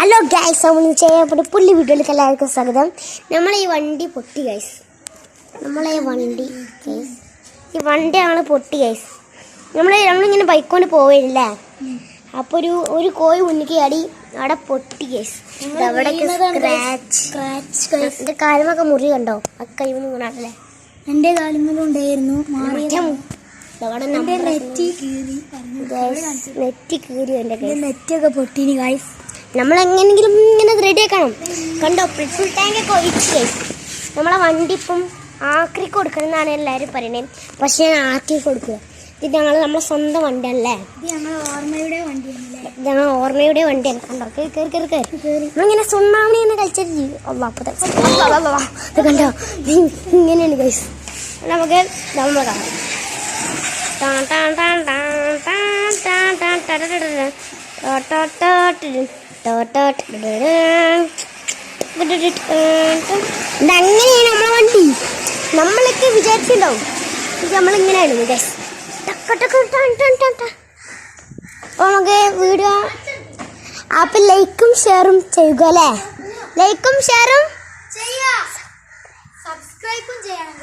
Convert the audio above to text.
Hello guys, നമ്മൾ ചെയ്യപ്പെട്ട പുള്ളി വീഡിയോയിലേക്ക് എല്ലാവർക്കും സ്വാഗതം. നമ്മളെ ഈ വണ്ടി പൊട്ടി ഗൈസ്. ഈ വണ്ടിയാണ് പൊട്ടി ഗൈസ്. നമ്മളിങ്ങനെ ബൈക്ക് കൊണ്ട് പോവുകയല്ലേ, അപ്പോൾ ഒരു കോഴി മുന്നിക്ക് അടി അവിടെ പൊട്ടി ഗൈസ്. അവിടെയൊക്കെ എൻ്റെ കാലുമൊക്കെ മുറി കണ്ടോ? ആ കൈമൊന്നും കാണാറില്ലേ? എൻ്റെ കാലുമൊന്നും ഉണ്ടായിരുന്നു. നെറ്റി കീറി എൻ്റെ നെറ്റൊക്കെ പൊട്ടിനി ഗൈസ്. നമ്മളെങ്ങനെങ്കിലും ഇങ്ങനെ റെഡി ആക്കണം. കണ്ടോ, ഫുൾ ടാങ്കൊക്കെ ഒഴിച്ച് ഗൈസ്. നമ്മളെ വണ്ടി ഇപ്പം ആക്രി കൊടുക്കണം എന്നാണ് എല്ലാവരും പറയുന്നത്. പക്ഷേ ഞാൻ ആക്രി കൊടുക്കുക. ഇത് നമ്മളെ സ്വന്തം വണ്ടിയാണല്ലേ. ഇത് ഞങ്ങൾ ഓർമ്മയുടെ വണ്ടിയാണ്. കണ്ടോ, കയറി നമ്മളിങ്ങനെ സുണ്ണാമണി തന്നെ കളിച്ചിട്ട് ഇത് കണ്ടോ, ഇങ്ങനെയാണ് ഗൈസ്. നമുക്ക് നമ്മൾ കാണാം. അങ്ങനെയാണ് നമ്മളെ വണ്ടി. നമ്മളൊക്കെ വിചാരിച്ചിട്ടുണ്ടാവും ഇത് നമ്മളിങ്ങനെയാണ് ഗൈസ്. അപ്പോൾ നമുക്ക് വീഡിയോ അപ്പം ലൈക്കും ഷെയറും ചെയ്യുക അല്ലേ? ലൈക്കും ഷെയറും സബ്സ്ക്രൈബും ചെയ്യണം.